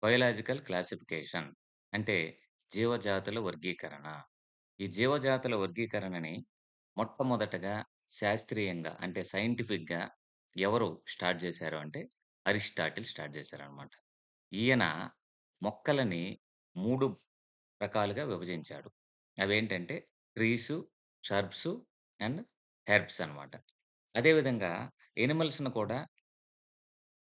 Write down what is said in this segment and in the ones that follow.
Biological classification అంటే జీవజాతుల వర్గీకరణ. ఈ జీవజాతుల వర్గీకరణని మొట్టమొదటగా శాస్త్రీయంగా అంటే సైంటిఫిక్‌గా ఎవరు స్టార్ట్ చేశారు అంటే అరిస్టాటిల్ స్టార్ట్ చేశారనమాట. ఈయన మొక్కలని 3 రకాలుగా విభజించాడు. అవేంటంటే ట్రీసు, షర్బ్సు అండ్ హెర్బ్స్ అనమాట. అదే విధంగా యానిమల్స్‌ని కూడా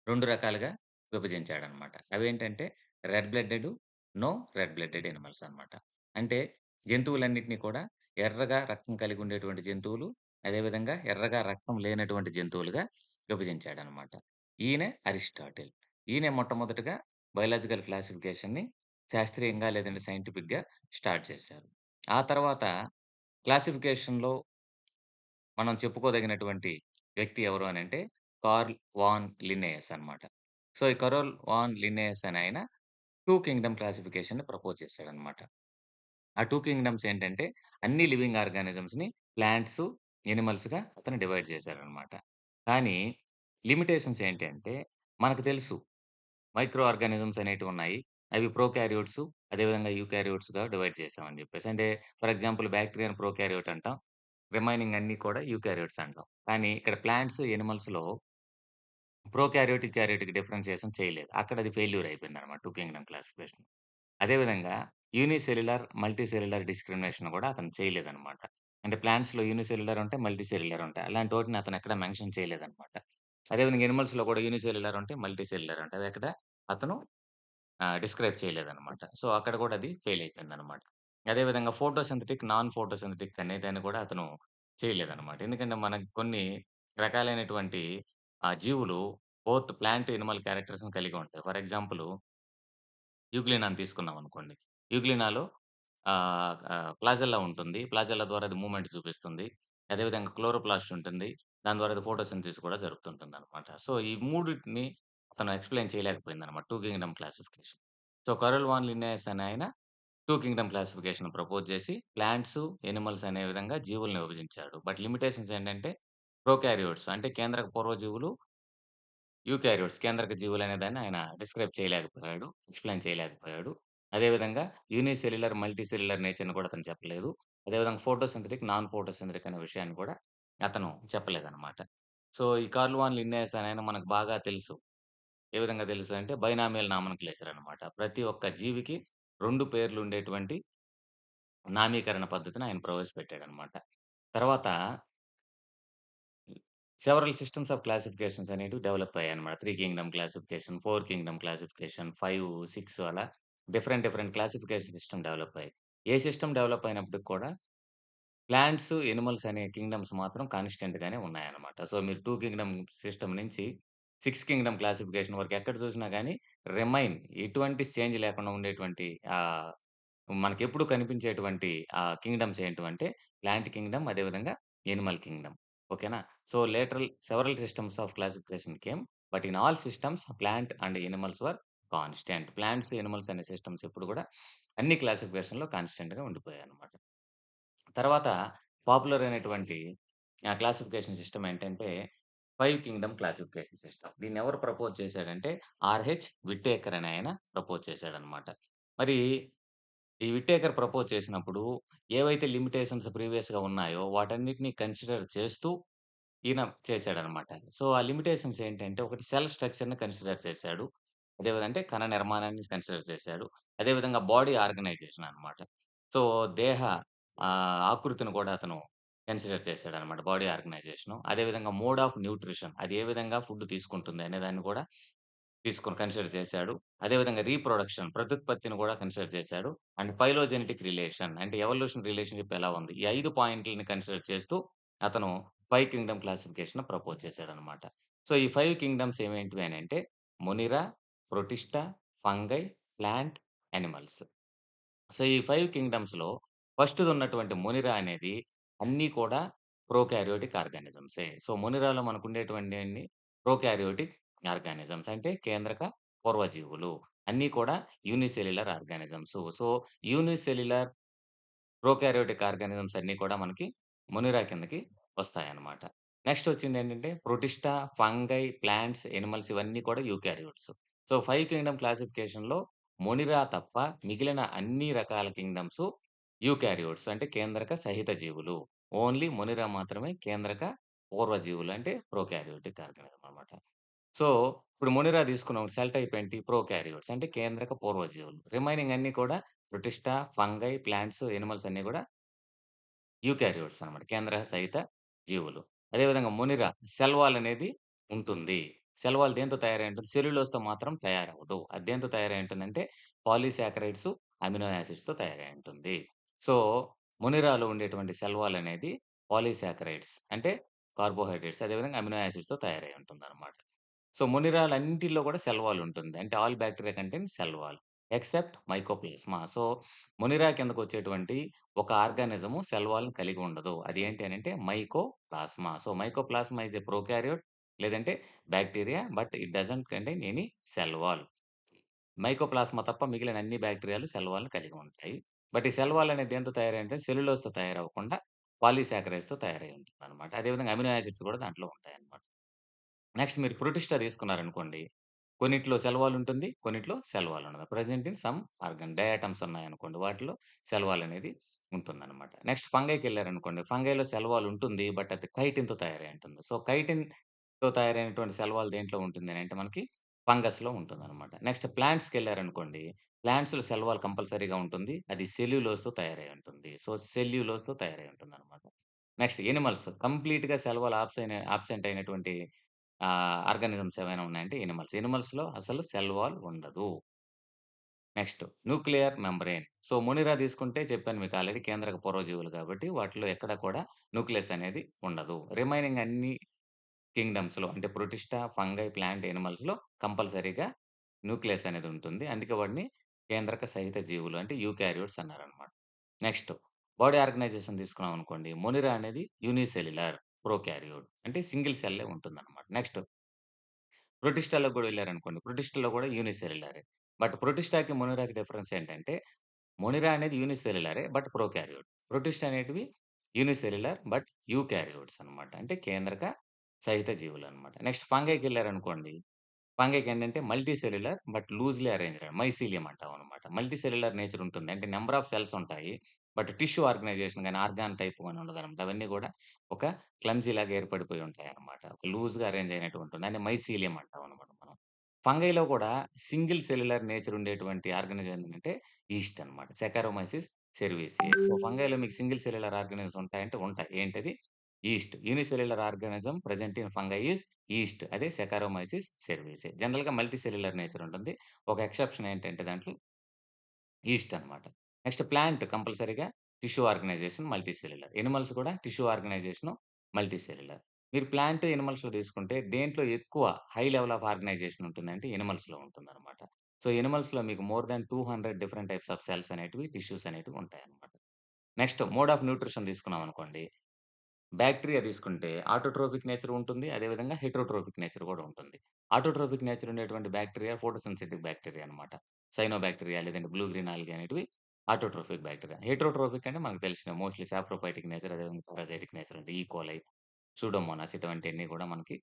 2 రకాలుగా విభజించాడనమాట. అవేంటంటే red blooded, no red blooded animals అనమాట. అంటే జంతువులన్నిటిని కూడా ఎర్రగా రక్తం కలిగి ఉండేటువంటి జంతువులు, అదేవిధంగా ఎర్రగా రక్తం లేనటువంటి జంతువులుగా విభజించాడనమాట. ఈయనే అరిస్టాటిల్. ఈయనే మొట్టమొదటగా బయోలాజికల్ క్లాసిఫికేషన్‌ని శాస్త్రీయంగా లేదంటే సైంటిఫిక్‌గా స్టార్ట్ చేశారు. ఆ తర్వాత క్లాసిఫికేషన్‌లో మనం చెప్పుకోదగినటువంటి వ్యక్తి ఎవరు అనంటే, కార్ల్ వాన్ లిన్నేయస్ అన్నమాట. సో, ఈ కరోల్ వాన్ లిన్నేయస్ అనే ఆయన 2 కింగ్డమ్ క్లాసిఫికేషన్‌ని ప్రపోజ్ చేసాడన్నమాట. ఆ 2 కింగ్డమ్స్ ఏంటంటే, అన్ని లివింగ్ ఆర్గానిజమ్స్‌ని ప్లాంట్స్, యానిమల్స్‌గా అతను డివైడ్ చేశాడన్నమాట. కానీ లిమిటేషన్స్ ఏంటి అంటే, మనకు తెలుసు మైక్రో ఆర్గానిజమ్స్ అనేటివున్నాయి. అవి ప్రొకార్యోట్స్, అదేవిధంగా యూకార్యోట్స్‌గా డివైడ్ చేసామని జెప్పేసి. అంటే ఫర్ ఎగ్జాంపుల్ బాక్టీరియాని ప్రొకార్యోట్ అంటాం. రిమైనింగ్ అన్నీ కూడా యూకారియోట్స్ అంటాం. కానీ ఇక్కడ ప్లాంట్స్, యానిమల్స్‌లో ప్రోకారియోట్, యూకారియోట్‌కి డిఫరెన్షియేషన్ చేయలేదు. అక్కడ అది ఫెయిల్యూర్ అయిపోయిందన్నమాట 2 కింగ్డమ్ క్లాసిఫికేషన్. అదే విధంగా యూనిసెల్యులర్, మల్టీ సెల్యులర్ డిస్క్రిమినేషన్ గూడా అతను చేయలేదన్నమాట. అంటే ప్లాంట్స్‌లో యూనిసెల్యులర్ ఉంటాయి, మల్టీ సెల్యులర్ ఉంటాయి. అలాంటి వాటిని అతను ఎక్కడ మెన్షన్ చేయలేదన్నమాట. అదే విధంగా యానిమల్స్‌లో కూడా యూనిసెల్యులర్ ఉంటాయి, మల్టీ సెల్యులర్ ఉంటాయి. అదెక్కడ అతను డిస్క్రైబ్ చేయలేదన్నమాట. సో, అక్కడ కూడా అది ఫెయిల్ అయిపోయిందన్నమాట. అదే విధంగా ఫోటోసింథటిక్, నాన్ ఫోటోసింథటిక్ అనేదాన్ని కూడా అతను చేయలేదన్నమాట. ఎందుకంటే మనకు కొన్ని రకాలైనటువంటి జీవులు బోత్ ప్లాంట్, యానిమల్ క్యారెక్టర్స్‌ని కలిగి ఉంటాయి. ఫర్ ఎగ్జాంపుల్ యూగ్లినాని తీసుకున్నామనుకోండి. యూగ్లినాలో ఫ్లాజెల్లా ఉంటుంది. ఫ్లాజెల్లా ద్వారా అది మూవ్‌మెంట్ చూపిస్తుంది. అదేవిధంగా క్లోరోప్లాస్ట్ ఉంటుంది. దాని ద్వారా అది ఫోటోసింథసిస్ కూడా జరుగుతుంటుందనమాట. సో, ఈ మూడిటిని అతను ఎక్స్‌ప్లెయిన్ చేయలేకపోయిందనమాట 2 kingdom classification. So, Carl von Linnaeus అనే ఆయన 2 కింగ్డమ్ క్లాసిఫికేషన్ ప్రపోజ్ చేసి ప్లాంట్స్, యానిమల్స్ అనే విధంగా జీవుల్ని విభజించాడు. బట్ లిమిటేషన్స్ ఏంటంటే ప్రొకార్యోట్స్ అంటే కేంద్రక పూర్వజీవులు, యూకారియోట్స్ కేంద్రక జీవులనే దాన్ని ఆయన డిస్క్రైబ్ చేయలేకపోయాడు. ఎక్స్‌ప్లెయిన్ చేయలేకపోయాడు. అదే విధంగా యూనిసెల్యులర్, మల్టీ సెల్యులర్ నేచర్‌ని కూడా అతను చెప్పలేదు. అదే విధంగా ఫోటోసింథటిక్, నాన్ ఫోటోసింథటిక్ అనే విషయాన్ని కూడా అతను చెప్పలేదన్నమాట. సో, ఈ కార్ల్ వాన్ లిన్నేయస్ అనే ఆయన మనకు బాగా తెలుసు. ఏ విధంగా తెలుసు అంటే బైనామియల్ నామన్క్లేచర్ అన్నమాట. ప్రతి ఒక్క జీవికి 2 పేర్లు ఉండేటువంటి నామీకరణ పద్ధతిని ఆయన ప్రవేశపెట్టాడన్నమాట. తర్వాత సెవరల్ సిస్టమ్స్ ఆఫ్ క్లాసిఫికేషన్స్ అనేటివి డెవలప్ అయ్యాయన్నమాట. 3 కింగ్డమ్ క్లాసిఫికేషన్, 4 కింగ్డమ్ క్లాసిఫికేషన్, 5, 6 అలా different different classification system develop అయ్యాయి. ఏ సిస్టమ్ డెవలప్ అయినప్పటికి కూడా ప్లాంట్స్, యానిమల్స్ అనే కింగ్డమ్స్ మాత్రం కాన్‌స్టెంట్ గానే ఉన్నాయన్నమాట. సో, మీరు 2 కింగ్డమ్ సిస్టమ్ నుంచి 6 కింగ్డమ్ క్లాసిఫికేషన్ వరకు ఎక్కడ చూసినా గాని ఎటువంటి చేంజ్ లేకుండా ఉండేటువంటి ఆహ్, మనకెప్పుడు కనిపించేటువంటి కింగ్డమ్స్ ఏంటివంటే ప్లాంట్ కింగ్డమ్, అదేవిధంగా యానిమల్ కింగ్డమ్. ఓకేనా? So, several systems of classification came. But in all systems plant and animals were constant. Plants, animals అనే సిస్టమ్స్ ఎప్పుడు కూడా అన్ని క్లాసిఫికేషన్‌లో కాన్‌స్టెంట్‌గా ఉండిపోయాయన్నమాట. తర్వాత పాపులర్ అయినటువంటి క్లాసిఫికేషన్ సిస్టమ్ ఏంటంటే 5 కింగ్డమ్ క్లాసిఫికేషన్ సిస్టమ్. దీన్నెవరు ప్రపోజ్ చేసాడంటే విట్టేకర్ అనే ఆయన ప్రపోజ్ చేసాడన్నమాట. మరి ఈ విట్టేకర్ ప్రపోజ్ చేసినప్పుడు ఏవైతే లిమిటేషన్స్ ప్రీవియస్‌గా ఉన్నాయో వాటన్నిటిని కన్సిడర్ చేస్తూ ఈయన చేసాడన్నమాట. సో, ఆ లిమిటేషన్స్ ఏంటంటే ఒకటి సెల్ స్ట్రక్చర్‌ని కన్సిడర్ చేసాడు. అదేవిధంగా అంటే కణ నిర్మాణాన్ని కన్సిడర్ చేసాడు. అదేవిధంగా బాడీ ఆర్గనైజేషన్ అన్నమాట. సో, దేహ ఆకృతిని కూడా అతను కన్సిడర్ చేసాడన్నమాట. Body organisation. అదేవిధంగా మోడ్ ఆఫ్ న్యూట్రిషన్ అది ఏ విధంగా ఫుడ్ తీసుకుంటుంది అనే దాన్ని కూడా కన్సిడర్ చేసాడు. అదేవిధంగా రీప్రొడక్షన్ ప్రత్యుత్పత్తిని కూడా కన్సిడర్ చేసాడు. అండ్ ఫైలోజెనెటిక్ రిలేషన్ అంటే ఎవల్యూషన్ రిలేషన్‌షిప్ ఎలా ఉంది? ఈ 5 పాయింట్లని కన్సిడర్ చేస్తూ అతను 5 కింగ్డమ్ క్లాసిఫికేషన్ ప్రపోజ్ చేసాడన్నమాట. సో, ఈ 5 కింగ్డమ్స్ ఏమేంటివి అనంటే Monera, Protista, fungi, plant, animals. So, ఈ 5 కింగ్డమ్స్‌లో ఫస్ట్‌దున్నటువంటి మొనిరా అనేది అన్నీ కూడా ప్రోకారియోటిక్ ఆర్గానిజమ్సే. సో, మొనిరాలో మనకుండేటువంటియన్ని ప్రోకారియోటిక్ ఆర్గానిజమ్స్ అంటే కేంద్రక పూర్వజీవులు. అన్నీ కూడా unicellular organisms. So, unicellular prokaryotic organisms అన్నీ కూడా మనకి మొనిరా కిందకి వస్తాయన్నమాట. నెక్స్ట్ వచ్చిందేంటంటే ప్రొటిస్టా, ఫంగై, ప్లాంట్స్, యానిమల్స్ ఇవన్నీ కూడా యూకారియోట్స్. సో, 5 కింగ్డమ్ క్లాసిఫికేషన్‌లో మొనిరా తప్ప మిగిలిన అన్ని రకాల కింగ్డమ్స్ యూకారియోట్స్ అంటే కేంద్రక సహిత జీవులు. ఓన్లీ మొనిరా మాత్రమే కేంద్రక పూర్వ జీవులు అంటే ప్రొకారియోటిక్ ఆర్గానిజం అన్నమాట. సో, ఇప్పుడు మొనిరా తీసుకున్నాం. సెల్ టైప్ ఏంటి? ప్రొకారియోట్స్ అంటే కేంద్రక పూర్వ జీవులు. రిమైనింగ్ అన్నీ కూడా ప్రొటిస్టా, ఫంగై, ప్లాంట్స్, యానిమల్స్ అన్నీ కూడా యూకారియోట్స్ అన్నమాట. కేంద్ర సహిత జీవులు. అదేవిధంగా మొనిరా సెల్ వాల్ అనేది ఉంటుంది. సెల్ వాల్ దేనితో తయారై ఉంటుంది? సెల్యులోజ్‌తో మాత్రం తయారవ్వదు. అది దేనితో తయారై ఉంటుందంటే పాలీసాకరైడ్స్, అమినో యాసిడ్స్‌తో తయారై ఉంటుంది. సో, మొనిరాలో ఉండేటువంటి సెల్ వాల్ అనేది పాలీసాకరైడ్స్ అంటే కార్బోహైడ్రేట్స్ అదేవిధంగా అమినో యాసిడ్స్‌తో తయారై ఉంటుందన్నమాట. సో, మొనిరాలన్నిటిలో కూడా సెల్ వాల్ ఉంటుంది. అంటే all bacteria contains cell wall except mycoplasma. So, Monera కిందకొచ్చేటువంటి ఒక ఆర్గానిజము సెల్ వాల్‌ని కలిగి ఉండదు. అది ఏంటి అనంటే మైకోప్లాస్మా. So, mycoplasma is a prokaryote లేదంటే bacteria. But it doesn't contain any cell wall. Mycoplasma తప్ప మిగిలిన అన్ని బాక్టీరియాలు సెల్ వాల్‌ని కలిగి ఉంటాయి. బట్ ఈ సెల్ వాల్ అనేది దేనితో తయారై ఉంటుంది? సెల్యులోజ్‌తో తయారవ్వకుండా పాలీసాకరైడ్స్‌తో తయారై ఉంటుందన్నమాట. అదేవిధంగా అమినో యాసిడ్స్ కూడా దాంట్లో ఉంటాయన్నమాట. నెక్స్ట్ మీరు ప్రొటిస్టా తీసుకున్నారనుకోండి. కొన్నిట్లో సెల్ వాల్ ఉంటుంది. కొన్నిట్లో సెల్ వాల్ ఉండదు. Present in some organ diatoms ఉన్నాయనుకోండి. వాటిలో సెల్ వాల్ అనేది ఉంటుందన్నమాట. నెక్స్ట్ ఫంగైకెళ్లారనుకోండి. ఫంగైలో సెల్ వాల్ ఉంటుంది. బట్ అది కైటిన్‌తో తయారై ఉంటుంది. సో, కైటిన్‌తో తయారైనటువంటి సెల్ వాల్ దేంట్లో ఉంటుంది అనంటే మనకి ఫంగస్‌లో ఉంటుందన్నమాట. నెక్స్ట్ ప్లాంట్స్‌కెళ్లారనుకోండి. ప్లాంట్స్‌లో సెల్ వాల్ కంపల్సరీగా ఉంటుంది. అది సెల్యులోజ్‌తో తయారై ఉంటుంది. సో, సెల్యులోజ్‌తో తయారై ఉంటుందన్నమాట. నెక్స్ట్ యానిమల్స్ కంప్లీట్‌గా సెల్ వాల్ అబ్సెంట్ అయినటువంటి ఆర్గానిజమ్స్ ఏవైనా ఉన్నాయంటే యానిమల్స్. యానిమల్స్‌లో అసలు సెల్ వాల్ ఉండదు. Next nuclear membrane. సో, మొనిరా తీసుకుంటే చెప్పాను మీకు ఆల్రెడీ కేంద్రక పూర్వజీవులు కాబట్టి వాటిలో ఎక్కడ కూడా న్యూక్లియస్ అనేది ఉండదు. రిమైనింగ్ అన్ని కింగ్డమ్స్‌లో అంటే ప్రొటిస్టా, ఫంగై, ప్లాంట్, యానిమల్స్‌లో కంపల్సరీగా న్యూక్లియస్ అనేది ఉంటుంది. అందుకే వాటిని కేంద్రక సహిత జీవులు అంటే యూకారియోట్స్ అన్నారనమాట. నెక్స్ట్ బాడీ ఆర్గనైజేషన్ తీసుకున్నామనుకోండి. మొనిరా అనేది యూనిసెల్యులర్ ప్రొకారియోట్ అంటే సింగిల్ సెల్లే ఉంటుందనమాట. నెక్స్ట్ ప్రొటిస్టాలోకి గూడా వెళ్లారనుకోండి. ప్రొటిస్టాలో గూడా యూనిసెల్యులరే. బట్ ప్రొటిస్టాకి, మొనిరాకి డిఫరెన్స్ ఏంటంటే, మొనిరా అనేది యూనిసెల్యులరే బట్ ప్రొకారియోట్. ప్రొటిస్ట్ అనేటివి యూనిసెల్యులర్ బట్ యూకారియోట్స్ అన్నమాట. అంటే కేంద్రక సహిత జీవులన్నమాట. నెక్స్ట్ ఫంగైకెళ్లారనుకోండి. ఫంగైకేంటంటే multi cellular but loosely arranged mycelium అంటామనమాట. మల్టీ సెల్యులర్ నేచర్ ఉంటుంది. అంటే నంబర్ ఆఫ్ సెల్స్ ఉంటాయి. బట్ టిష్యూ ఆర్గనైజేషన్ గాని, ఆర్గాన్ టైప్ గాని ఉండదనమాట. అవన్నీ గూడా ఒక క్లమ్జీలాగా ఏర్పడిపోయి ఉంటాయన్నమాట. ఒక లూజ్‌గా అరేంజ్ అయినట్టు ఉంటుంది. దాన్ని మైసీలియం అంటామనమాట మనం. ఫంగైలో కూడా సింగిల్ సెల్యులర్ నేచర్ ఉండేటువంటి ఆర్గానిజం ఏంటంటే ఈస్ట్ అన్నమాట. సెకారోమైసిస్ సెర్వీసియే. సో, ఫంగైలో మీకు సింగిల్ సెల్యులర్ ఆర్గానిజమ్స్ ఉంటాయంటే ఉంటాయి. ఏంటది? East. Unicellular organism present in fungi is east. అదే సెకారోమైసిస్ సెర్వీసే. జనరల్‌గా మల్టీ సెల్యులర్ నేచర్ ఉంటుంది. ఒక ఎక్సెప్షన్ ఏంటంటే దాంట్లో ఈస్ట్ అన్నమాట. నెక్స్ట్ ప్లాంట్ కంపల్సరీగా tissue organization multicellular. Animals కూడా టిష్యూ ఆర్గనైజేషన్ మల్టీ సెల్యులర్. మీరు ప్లాంట్, యానిమల్స్‌లో తీసుకుంటే దేంట్లో ఎక్కువ హై లెవెల్ ఆఫ్ ఆర్గనైజేషన్ ఉంటుందంటే యానిమల్స్‌లో ఉంటుందన్నమాట. సో, యానిమల్స్‌లో మీకు more than 200 different types of cells అనేటివి, టిష్యూస్ అనేటివి ఉంటాయన్నమాట. నెక్స్ట్ మోడ్ ఆఫ్ న్యూట్రిషన్ తీసుకున్నామనుకోండి. బ్యాక్టీరియా తీసుకుంటే ఆటోట్రోపిక్ నేచర్ ఉంటుంది. అదేవిధంగా హెటెరోట్రోపిక్ నేచర్ గూడా ఉంటుంది. ఆటోట్రోపిక్ నేచర్ ఉండేటువంటి బ్యాక్టీరియా ఫోటోసింథెటిక్ బ్యాక్టీరియా అన్నమాట. సైనోబాక్టీరియా లేదంటే బ్లూ గ్రీన్ ఆల్గే అనేటివి ఆటోట్రోపిక్ బ్యాక్టీరియా. హెటెరోట్రోపిక్ అంటే మనకు తెలిసినవి మోస్ట్‌లీ సాప్రోఫైటిక్ నేచర్ అదేవిధంగా పారాసైటిక్ నేచర్ అంటే ఈకోలై, సూడోమోనాస్ ఇటువంటియన్నీ గూడా మనకి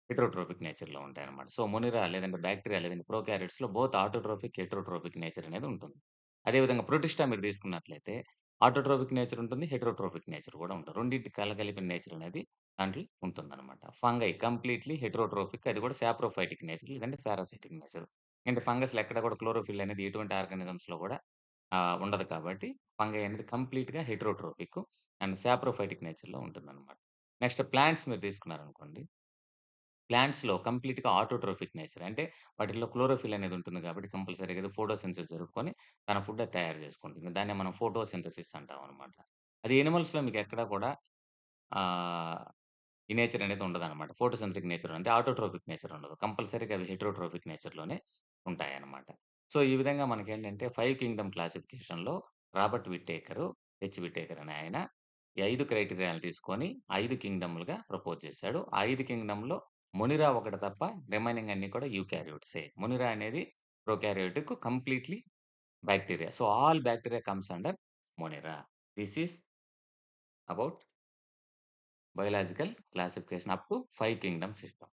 హెటెరోట్రోపిక్ నేచర్‌లో ఉంటాయన్నమాట. సో, మొనిరా లేదంటే బాక్టీరియా లేదంటే ప్రొకారియోట్స్‌లో బోత్ ఆటోట్రోపిక్, హెటెరోట్రోపిక్ నేచర్ అనేది ఉంటుంది. అదేవిధంగా ప్రొటిస్టా మీరు తీసుకున్నట్లయితే ఆటోట్రోపిక్ నేచర్ ఉంటుంది. హెటెరోట్రోపిక్ నేచర్ గూడా ఉంటుంది. రెండిటి కలగలిపిన నేచర్ అనేది దాంట్లో ఉంటుందనమాట. ఫంగై కంప్లీట్‌లీ హెటెరోట్రోపిక్ అది కూడా సాప్రోఫైటిక్ నేచర్ లేదంటే పారాసైటిక్ నేచర్. అంటే ఫంగస్‌లో ఎక్కడ కూడా క్లోరోఫిల్ అనేది ఎటువంటి ఆర్గానిజమ్స్‌లో గూడా ఉండదు కాబట్టి ఫంగై అనేది కంప్లీట్‌గా హెటెరోట్రోపిక్ అండ్ సాప్రోఫైటిక్ నేచర్‌లో ఉంటుందనమాట. నెక్స్ట్ ప్లాంట్స్ మీరు తీసుకున్నారనుకోండి. ప్లాంట్స్‌లో కంప్లీట్‌గా ఆటోట్రోఫిక్ నేచర్. అంటే వాటిల్లో క్లోరోఫిల్ అనేది ఉంటుంది కాబట్టి కంపల్సరీగా అది ఫోటోసింథసిస్ జరుపుకొని తన ఫుడ్ అది తయారు చేసుకుంటుంది. దాన్నే మనం ఫోటోసింథసిస్ అంటామనమాట. అది యానిమల్స్‌లో మీకెక్కడా కూడా ఆహ్, ఈ నేచర్ అనేది ఉండదనమాట. ఫోటోసింథటిక్ నేచర్ అంటే ఆటోట్రోపిక్ నేచర్ ఉండదు. కంపల్సరీగా అవి హెటెరోట్రోపిక్ నేచర్‌లోనే ఉంటాయన్నమాట. సో, ఈ విధంగా మనకేంటంటే 5 కింగ్డమ్ క్లాసిఫికేషన్‌లో రాబర్ట్ విట్టేకర్, విట్టేకర్ అనే ఆయన ఈ 5 క్రైటీరియాలు తీసుకొని 5 కింగ్డమ్‌లుగా ప్రపోజ్ చేసాడు. ఆ 5 కింగ్డమ్‌లో మొనిరా ఒకటి తప్ప రిమైనింగ్ అన్నీ కూడా యూకారియోట్సే. మొనిరా అనేది prokaryotic completely bacteria. So, all bacteria comes under మొనిరా. This is about biological classification up to 5 Kingdom system.